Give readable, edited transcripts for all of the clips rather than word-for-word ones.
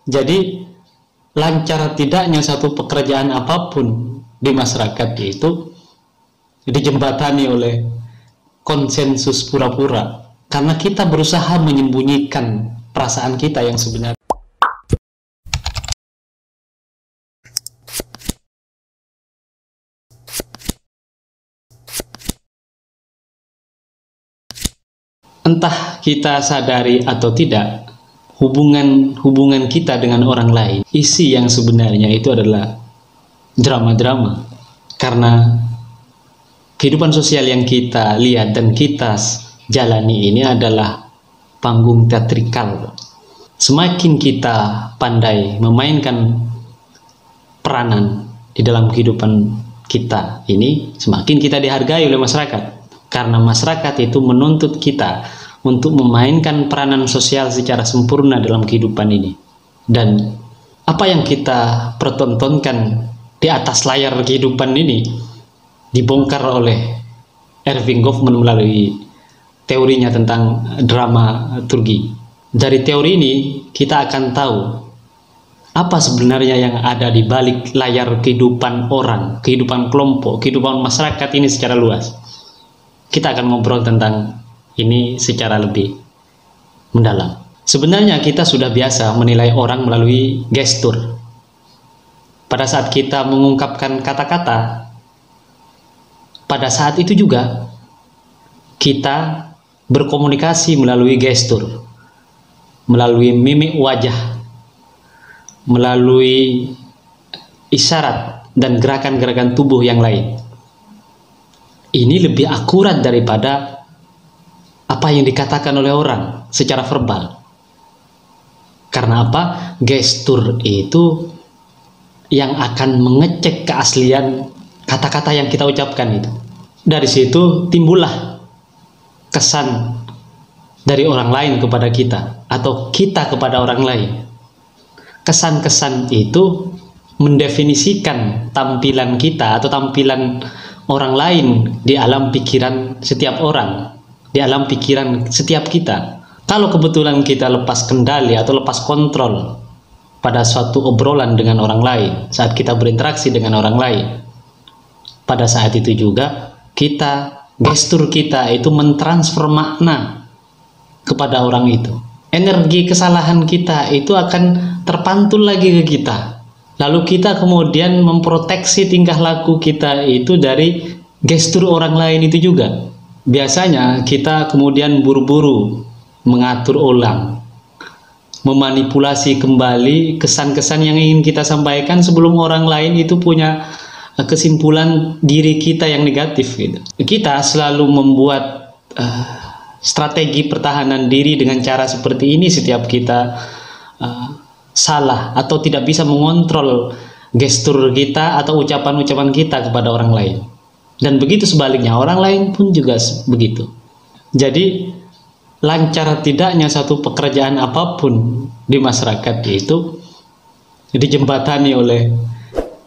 Jadi lancar tidaknya satu pekerjaan apapun di masyarakat itu dijembatani oleh konsensus pura-pura, karena kita berusaha menyembunyikan perasaan kita yang sebenarnya. Entah kita sadari atau tidak, hubungan kita dengan orang lain, isi yang sebenarnya itu adalah drama-drama. Karena kehidupan sosial yang kita lihat dan kita jalani ini adalah panggung teatrikal. Semakin kita pandai memainkan peranan di dalam kehidupan kita ini, semakin kita dihargai oleh masyarakat. Karena masyarakat itu menuntut kita untuk memainkan peranan sosial secara sempurna dalam kehidupan ini. Dan apa yang kita pertontonkan di atas layar kehidupan ini dibongkar oleh Erving Goffman melalui teorinya tentang dramaturgi. Dari teori ini kita akan tahu apa sebenarnya yang ada di balik layar kehidupan orang, kehidupan kelompok, kehidupan masyarakat ini secara luas. Kita akan ngobrol tentang ini secara lebih mendalam. Sebenarnya kita sudah biasa menilai orang melalui gestur. Pada saat kita mengungkapkan kata-kata, pada saat itu juga kita berkomunikasi melalui gestur, melalui mimik wajah, melalui isyarat dan gerakan-gerakan tubuh yang lain. Ini lebih akurat daripada apa yang dikatakan oleh orang secara verbal. Karena apa? Gestur itu yang akan mengecek keaslian kata-kata yang kita ucapkan itu. Dari situ timbullah kesan dari orang lain kepada kita, atau kita kepada orang lain. Kesan-kesan itu mendefinisikan tampilan kita atau tampilan orang lain di alam pikiran setiap orang, di alam pikiran setiap kita. Kalau kebetulan kita lepas kendali atau lepas kontrol pada suatu obrolan dengan orang lain, saat kita berinteraksi dengan orang lain, pada saat itu juga gestur kita itu mentransfer makna kepada orang itu. Energi kesalahan kita itu akan terpantul lagi ke kita. Lalu kita kemudian memproteksi tingkah laku kita itu dari gestur orang lain itu juga. Biasanya kita kemudian buru-buru mengatur ulang, memanipulasi kembali kesan-kesan yang ingin kita sampaikan sebelum orang lain itu punya kesimpulan diri kita yang negatif gitu. Kita selalu membuat strategi pertahanan diri dengan cara seperti ini setiap kita salah atau tidak bisa mengontrol gestur kita atau ucapan-ucapan kita kepada orang lain. Dan begitu sebaliknya, orang lain pun juga begitu. Jadi lancar tidaknya satu pekerjaan apapun di masyarakat itu dijembatani oleh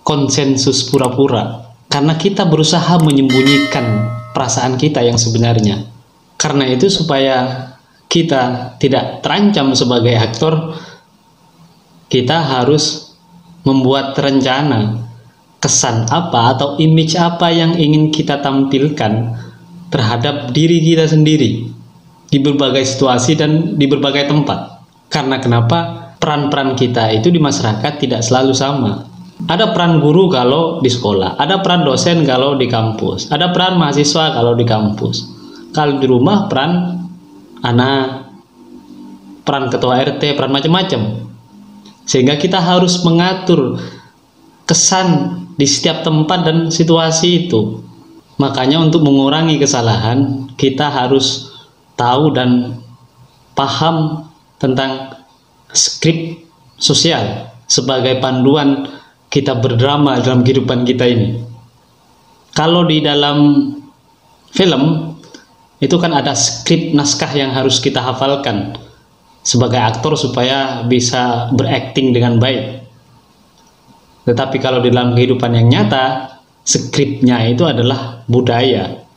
konsensus pura-pura, karena kita berusaha menyembunyikan perasaan kita yang sebenarnya. Karena itu, supaya kita tidak terancam sebagai aktor, kita harus membuat rencana kesan apa atau image apa yang ingin kita tampilkan terhadap diri kita sendiri di berbagai situasi dan di berbagai tempat. Karena kenapa? Peran-peran kita itu di masyarakat tidak selalu sama. Ada peran guru kalau di sekolah, ada peran dosen kalau di kampus, ada peran mahasiswa kalau di kampus. Kalau di rumah peran anak, peran ketua RT, peran macam-macam. Sehingga kita harus mengatur kesan di setiap tempat dan situasi itu. Makanya untuk mengurangi kesalahan, kita harus tahu dan paham tentang skrip sosial sebagai panduan kita berdrama dalam kehidupan kita ini. Kalau di dalam film itu kan ada skrip naskah yang harus kita hafalkan sebagai aktor supaya bisa berakting dengan baik. Tetapi kalau di dalam kehidupan yang nyata, skripnya itu adalah budaya.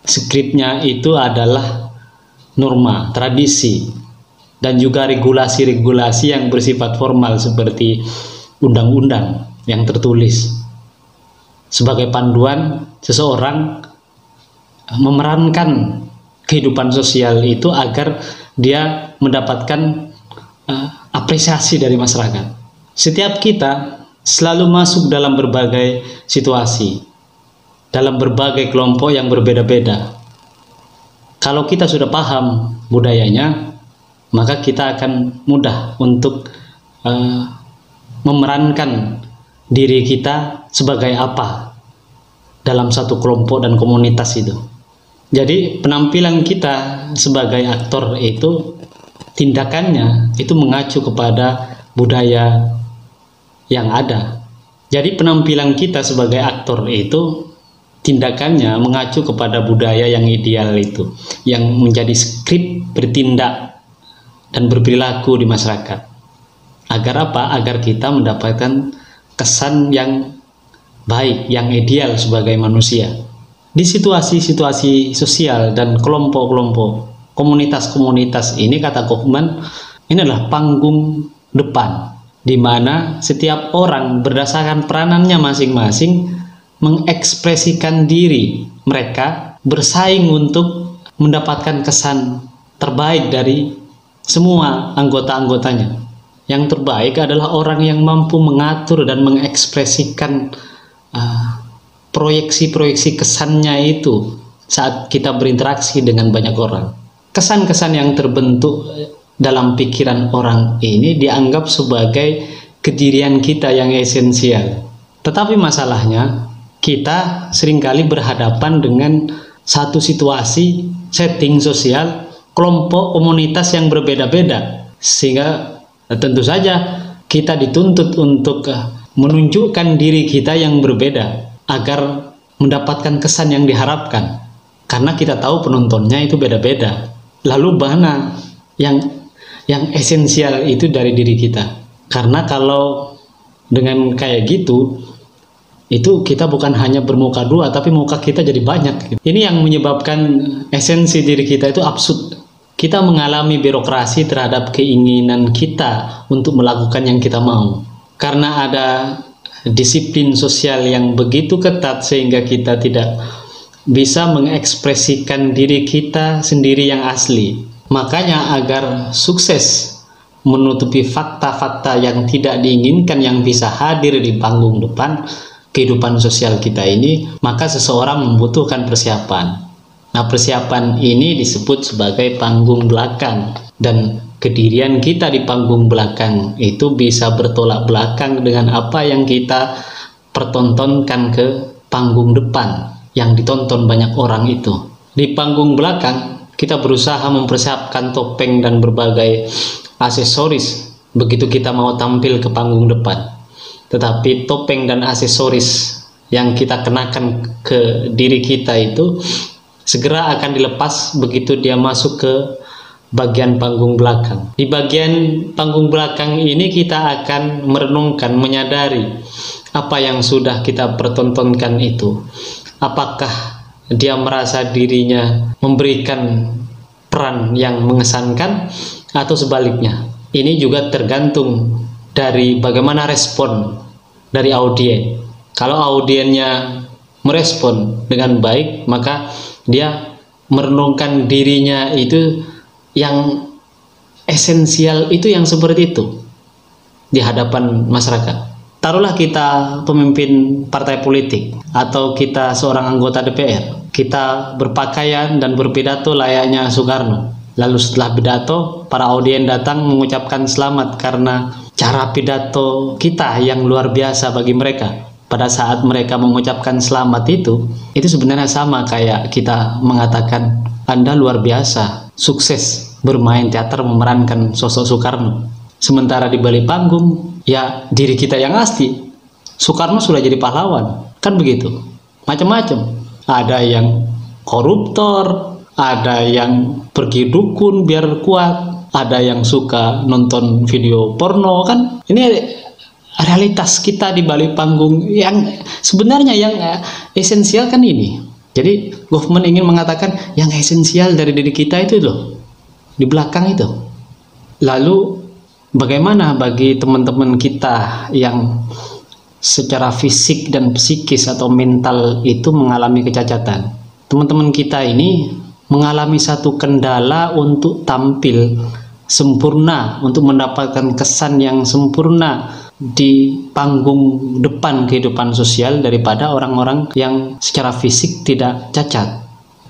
Skripnya itu adalah norma, tradisi. dan juga regulasi-regulasi yang bersifat formal seperti undang-undang yang tertulis sebagai panduan seseorang memerankan kehidupan sosial itu agar dia mendapatkan apresiasi dari masyarakat. Setiap kita selalu masuk dalam berbagai situasi, dalam berbagai kelompok yang berbeda-beda. Kalau kita sudah paham budayanya, maka kita akan mudah untuk memerankan diri kita sebagai apa dalam satu kelompok dan komunitas itu. Jadi penampilan kita sebagai aktor itu, tindakannya itu mengacu kepada budaya yang ada. Jadi penampilan kita sebagai aktor itu, tindakannya mengacu kepada budaya yang ideal itu, yang menjadi skrip bertindak dan berperilaku di masyarakat. Agar apa? Agar kita mendapatkan kesan yang baik, yang ideal sebagai manusia. Di situasi-situasi sosial dan kelompok-kelompok, komunitas-komunitas ini, kata Kaufman, ini adalah panggung depan, di mana setiap orang berdasarkan peranannya masing-masing mengekspresikan diri mereka, bersaing untuk mendapatkan kesan terbaik dari semua anggota-anggotanya. Yang terbaik adalah orang yang mampu mengatur dan mengekspresikan proyeksi-proyeksi kesannya itu saat kita berinteraksi dengan banyak orang. Kesan-kesan yang terbentuk dalam pikiran orang ini dianggap sebagai kedirian kita yang esensial. Tetapi masalahnya, kita seringkali berhadapan dengan satu situasi, setting sosial, kelompok, komunitas yang berbeda-beda, sehingga tentu saja kita dituntut untuk menunjukkan diri kita yang berbeda agar mendapatkan kesan yang diharapkan, karena kita tahu penontonnya itu beda-beda. Lalu mana yang esensial itu dari diri kita? Karena kalau dengan kayak gitu, itu kita bukan hanya bermuka dua, tapi muka kita jadi banyak. Ini yang menyebabkan esensi diri kita itu absurd. Kita mengalami birokrasi terhadap keinginan kita untuk melakukan yang kita mau. Karena ada disiplin sosial yang begitu ketat sehingga kita tidak bisa mengekspresikan diri kita sendiri yang asli. Makanya agar sukses menutupi fakta-fakta yang tidak diinginkan yang bisa hadir di panggung depan kehidupan sosial kita ini, maka seseorang membutuhkan persiapan. Nah, persiapan ini disebut sebagai panggung belakang, dan kedirian kita di panggung belakang itu bisa bertolak belakang dengan apa yang kita pertontonkan ke panggung depan yang ditonton banyak orang itu. Di panggung belakang kita berusaha mempersiapkan topeng dan berbagai aksesoris begitu kita mau tampil ke panggung depan. Tetapi topeng dan aksesoris yang kita kenakan ke diri kita itu segera akan dilepas begitu dia masuk ke bagian panggung belakang. Di bagian panggung belakang ini kita akan merenungkan, menyadari apa yang sudah kita pertontonkan itu. Apakah dia merasa dirinya memberikan peran yang mengesankan atau sebaliknya? Ini juga tergantung dari bagaimana respon dari audien. Kalau audiennya merespon dengan baik, maka dia merenungkan dirinya itu yang esensial, itu yang seperti itu di hadapan masyarakat. Taruhlah kita pemimpin partai politik atau kita seorang anggota DPR, kita berpakaian dan berpidato layaknya Soekarno. Lalu setelah pidato, para audien datang mengucapkan selamat karena cara pidato kita yang luar biasa bagi mereka. Pada saat mereka mengucapkan selamat itu sebenarnya sama kayak kita mengatakan, Anda luar biasa, sukses bermain teater memerankan sosok Soekarno. Sementara di balik panggung, ya diri kita yang asli. Soekarno sudah jadi pahlawan, kan begitu. Macam-macam. Ada yang koruptor, ada yang pergi dukun biar kuat, ada yang suka nonton video porno, kan? Ini realitas kita di balik panggung yang sebenarnya yang esensial kan ini. Jadi Kaufman ingin mengatakan yang esensial dari diri kita itu loh, di belakang itu. Lalu bagaimana bagi teman-teman kita yang secara fisik dan psikis atau mental itu mengalami kecacatan? Teman-teman kita ini mengalami satu kendala untuk tampil sempurna, untuk mendapatkan kesan yang sempurna di panggung depan kehidupan sosial daripada orang-orang yang secara fisik tidak cacat.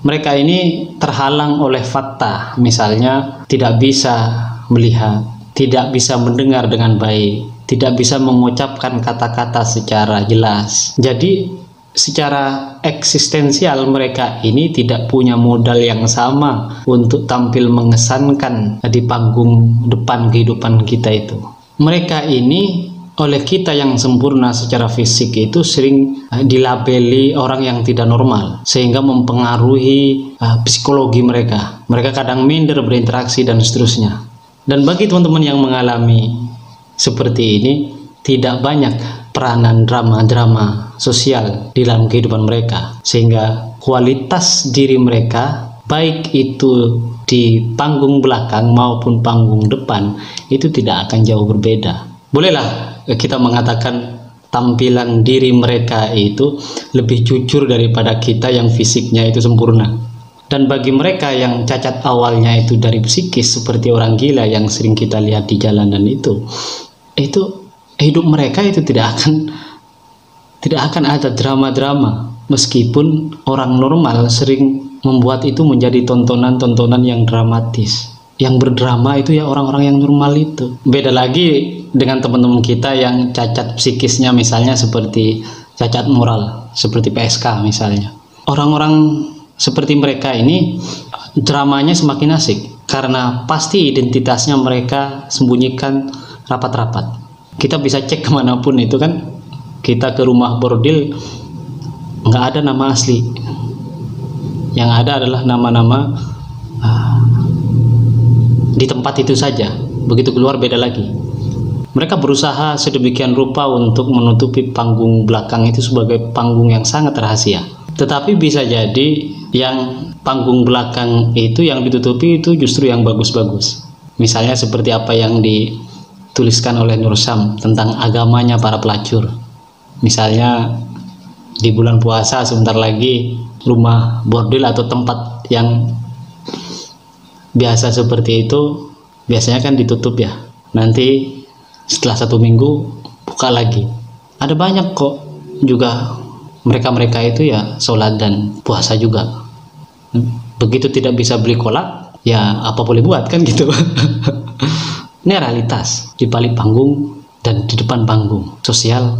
Mereka ini terhalang oleh fakta, misalnya tidak bisa melihat, tidak bisa mendengar dengan baik, tidak bisa mengucapkan kata-kata secara jelas. Jadi secara eksistensial mereka ini tidak punya modal yang sama untuk tampil mengesankan di panggung depan kehidupan kita itu. Mereka ini oleh kita yang sempurna secara fisik itu sering dilabeli orang yang tidak normal, sehingga mempengaruhi psikologi mereka. Mereka kadang minder berinteraksi dan seterusnya. Dan bagi teman-teman yang mengalami seperti ini, tidak banyak peranan drama-drama sosial di dalam kehidupan mereka, sehingga kualitas diri mereka, baik itu di panggung belakang maupun panggung depan, itu tidak akan jauh berbeda. Bolehlah kita mengatakan tampilan diri mereka itu lebih jujur daripada kita yang fisiknya itu sempurna. Dan bagi mereka yang cacat awalnya itu dari psikis, seperti orang gila yang sering kita lihat di jalanan itu hidup mereka itu tidak akan ada drama-drama, meskipun orang normal sering membuat itu menjadi tontonan-tontonan yang dramatis. Yang berdrama itu ya orang-orang yang normal itu. Beda lagi dengan teman-teman kita yang cacat psikisnya, misalnya seperti cacat moral, seperti PSK misalnya. Orang-orang seperti mereka ini dramanya semakin asik, karena pasti identitasnya mereka sembunyikan rapat-rapat. Kita bisa cek kemanapun itu kan, kita ke rumah bordil nggak ada nama asli, yang ada adalah nama-nama di tempat itu saja. Begitu keluar beda lagi. Mereka berusaha sedemikian rupa untuk menutupi panggung belakang itu sebagai panggung yang sangat rahasia. Tetapi bisa jadi yang panggung belakang itu yang ditutupi itu justru yang bagus-bagus. Misalnya seperti apa yang dituliskan oleh Nur Syam tentang agamanya para pelacur. Misalnya di bulan puasa sebentar lagi rumah bordil atau tempat yang biasa seperti itu biasanya kan ditutup ya. Nanti setelah 1 minggu buka lagi. Ada banyak kok juga mereka-mereka itu ya sholat dan puasa juga. Begitu tidak bisa beli kolak, ya apa boleh buat kan gitu. Ini realitas di balik panggung dan di depan panggung sosial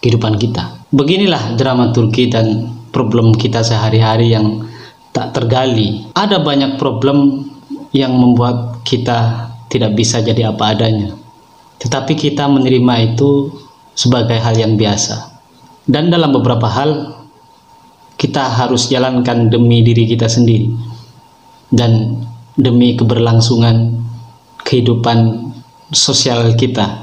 kehidupan kita. Beginilah dramaturgi dan problem kita sehari-hari yang tak tergali. Ada banyak problem yang membuat kita tidak bisa jadi apa adanya, tetapi kita menerima itu sebagai hal yang biasa. Dan dalam beberapa hal kita harus jalankan demi diri kita sendiri dan demi keberlangsungan kehidupan sosial kita.